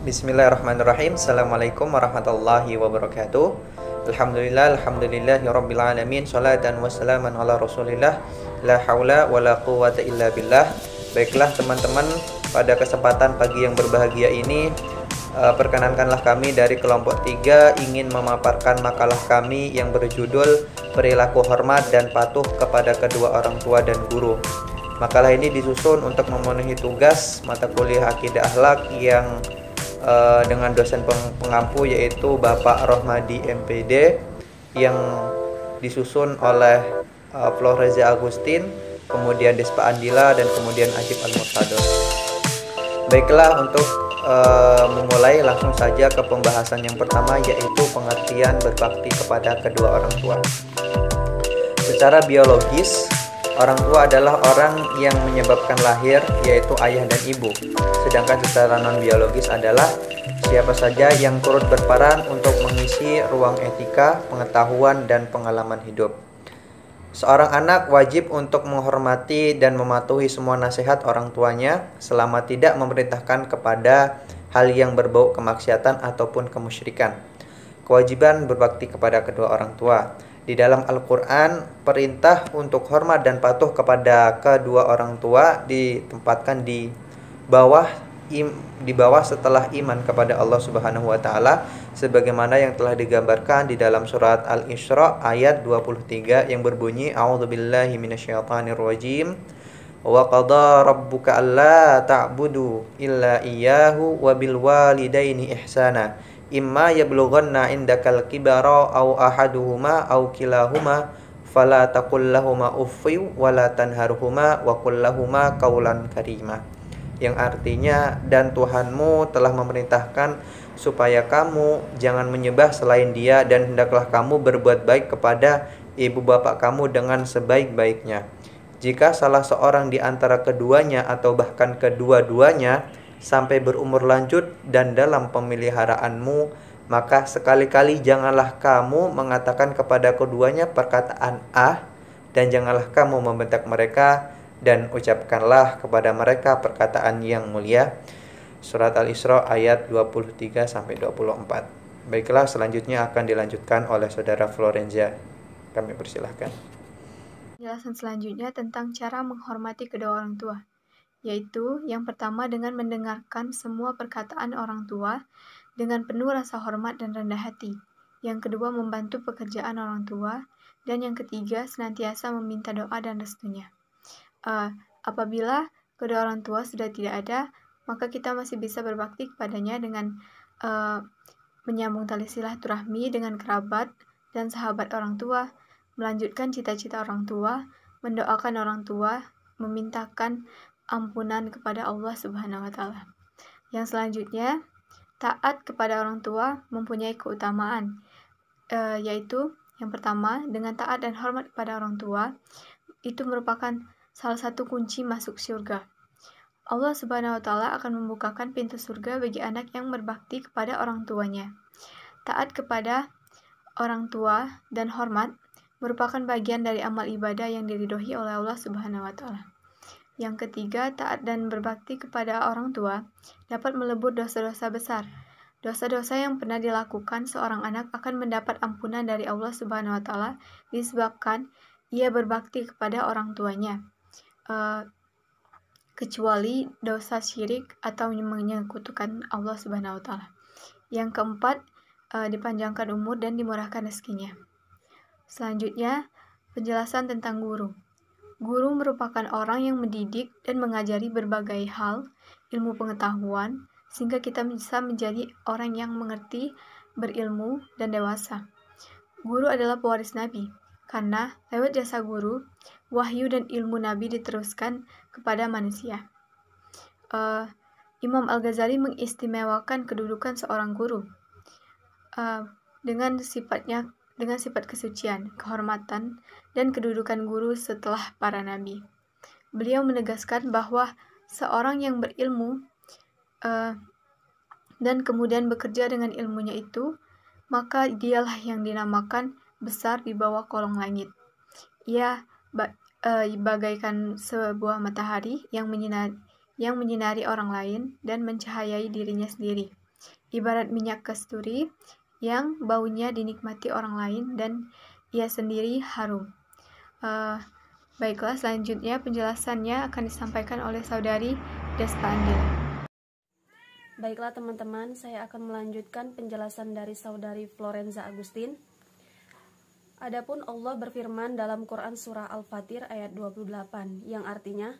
Bismillahirrahmanirrahim. Assalamualaikum warahmatullahi wabarakatuh. Alhamdulillahirabbil alamin. Shalatan wassalaman ala Rasulillah. La haula wala quwata illa billah. Baiklah teman-teman, pada kesempatan pagi yang berbahagia ini perkenankanlah kami dari kelompok 3 ingin memaparkan makalah kami yang berjudul Perilaku Hormat dan Patuh kepada Kedua Orang Tua dan Guru. Makalah ini disusun untuk memenuhi tugas mata kuliah Akidah Akhlak yang dengan dosen pengampu yaitu Bapak Rohmadi MPD, yang disusun oleh Floreza Agustin, kemudian Despa Andila, dan kemudian Ajib Al-Murtados. Baiklah, untuk memulai langsung saja ke pembahasan yang pertama, yaitu pengertian berbakti kepada kedua orang tua. Secara biologis, orang tua adalah orang yang menyebabkan lahir, yaitu ayah dan ibu. Sedangkan secara non-biologis adalah siapa saja yang turut berperan untuk mengisi ruang etika, pengetahuan, dan pengalaman hidup. Seorang anak wajib untuk menghormati dan mematuhi semua nasihat orang tuanya selama tidak memerintahkan kepada hal yang berbau kemaksiatan ataupun kemusyrikan. Kewajiban berbakti kepada kedua orang tua. Di dalam Al-Quran, perintah untuk hormat dan patuh kepada kedua orang tua ditempatkan di bawah setelah iman kepada Allah Subhanahu wa taala, sebagaimana yang telah digambarkan di dalam surat Al-Isra ayat 23 yang berbunyi A'udzubillahi minasyaitonirrajim. Wa qada rabbuka alla ta'budu illa iyyahu wa bil walidaini ihsana imma yablughanna indakal kibara aw ahaduhuma aw kilahuma fala taqul lahumā uffin wa la tanharhumā wa qul lahumā qawlan karīmā, yang artinya, dan Tuhanmu telah memerintahkan supaya kamu jangan menyembah selain Dia, dan hendaklah kamu berbuat baik kepada ibu bapak kamu dengan sebaik-baiknya. Jika salah seorang di antara keduanya atau bahkan kedua-duanya sampai berumur lanjut dan dalam pemeliharaanmu, maka sekali-kali janganlah kamu mengatakan kepada keduanya perkataan dan janganlah kamu membentak mereka, dan ucapkanlah kepada mereka perkataan yang mulia. Surat Al-Isra ayat 23-24. Baiklah, selanjutnya akan dilanjutkan oleh saudara Florenza. Kami persilahkan. Penjelasan selanjutnya tentang cara menghormati kedua orang tua, yaitu yang pertama dengan mendengarkan semua perkataan orang tua dengan penuh rasa hormat dan rendah hati. Yang kedua, membantu pekerjaan orang tua. Dan yang ketiga, senantiasa meminta doa dan restunya. Apabila kedua orang tua sudah tidak ada, maka kita masih bisa berbakti kepadanya dengan menyambung tali silaturahmi dengan kerabat dan sahabat orang tua, melanjutkan cita-cita orang tua, mendoakan orang tua, memintakan ampunan kepada Allah Subhanahu wa taala. Yang selanjutnya, taat kepada orang tua mempunyai keutamaan, yaitu yang pertama, dengan taat dan hormat kepada orang tua, itu merupakan salah satu kunci masuk surga. Allah Subhanahu wa taala akan membukakan pintu surga bagi anak yang berbakti kepada orang tuanya. Taat kepada orang tua dan hormat merupakan bagian dari amal ibadah yang diridhoi oleh Allah Subhanahu wa taala. Yang ketiga, taat dan berbakti kepada orang tua dapat melebur dosa-dosa besar. Dosa-dosa yang pernah dilakukan seorang anak akan mendapat ampunan dari Allah Subhanahu wa taala disebabkan ia berbakti kepada orang tuanya. Kecuali dosa syirik atau menyekutukan Allah Subhanahu wa taala. Yang keempat, dipanjangkan umur dan dimurahkan rezekinya. Selanjutnya, penjelasan tentang guru. Guru merupakan orang yang mendidik dan mengajari berbagai hal, ilmu pengetahuan, sehingga kita bisa menjadi orang yang mengerti, berilmu, dan dewasa. Guru adalah pewaris Nabi, karena lewat jasa guru, wahyu dan ilmu Nabi diteruskan kepada manusia. Imam Al-Ghazali mengistimewakan kedudukan seorang guru dengan sifat kesucian, kehormatan, dan kedudukan guru setelah para nabi. Beliau menegaskan bahwa seorang yang berilmu dan kemudian bekerja dengan ilmunya itu, maka dialah yang dinamakan besar di bawah kolong langit. Ia bagaikan sebuah matahari yang menyinari orang lain dan mencahayai dirinya sendiri. ibarat minyak kasturi yang baunya dinikmati orang lain dan ia sendiri harum. Baiklah, selanjutnya penjelasannya akan disampaikan oleh Saudari Despa Andil. Baiklah teman-teman, saya akan melanjutkan penjelasan dari Saudari Florenza Agustin. Adapun Allah berfirman dalam Quran Surah Al-Fatir ayat 28, yang artinya,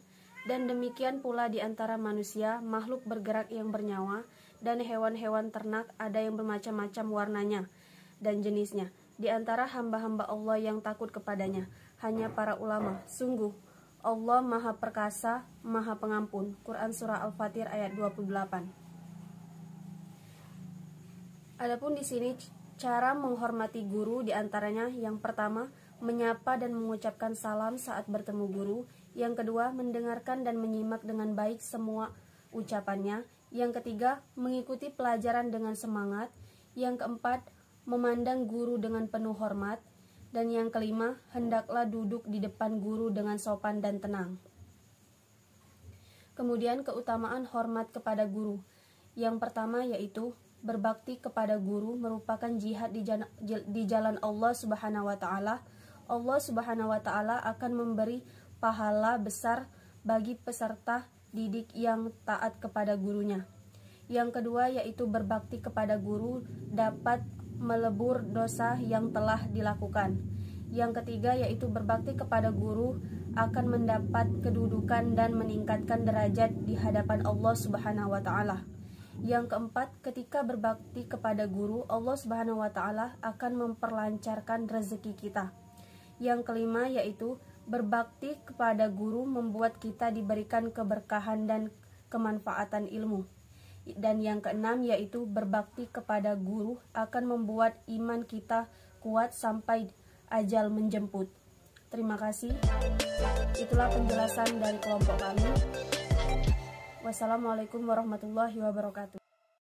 dan demikian pula di antara manusia, makhluk bergerak yang bernyawa, dan hewan-hewan ternak ada yang bermacam-macam warnanya dan jenisnya. Di antara hamba-hamba Allah yang takut kepadanya, hanya para ulama. Sungguh, Allah Maha Perkasa, Maha Pengampun. Quran Surah Al-Fatir ayat 28. Adapun di sini cara menghormati guru diantaranya yang pertama, menyapa dan mengucapkan salam saat bertemu guru. Yang kedua, mendengarkan dan menyimak dengan baik semua ucapannya. Yang ketiga, mengikuti pelajaran dengan semangat. Yang keempat, memandang guru dengan penuh hormat. Dan yang kelima, hendaklah duduk di depan guru dengan sopan dan tenang. Kemudian keutamaan hormat kepada guru. Yang pertama yaitu berbakti kepada guru merupakan jihad di jalan Allah Subhanahu wa taala. Allah Subhanahu wa taala akan memberi pahala besar bagi peserta didik yang taat kepada gurunya. Yang kedua yaitu berbakti kepada guru dapat melebur dosa yang telah dilakukan. Yang ketiga yaitu berbakti kepada guru akan mendapat kedudukan dan meningkatkan derajat di hadapan Allah Subhanahu wa taala. Yang keempat, ketika berbakti kepada guru, Allah Subhanahu wa taala akan memperlancarkan rezeki kita. Yang kelima yaitu berbakti kepada guru membuat kita diberikan keberkahan dan kemanfaatan ilmu. Dan yang keenam yaitu berbakti kepada guru akan membuat iman kita kuat sampai ajal menjemput. Terima kasih. Itulah penjelasan dari kelompok kami. Wassalamualaikum warahmatullahi wabarakatuh.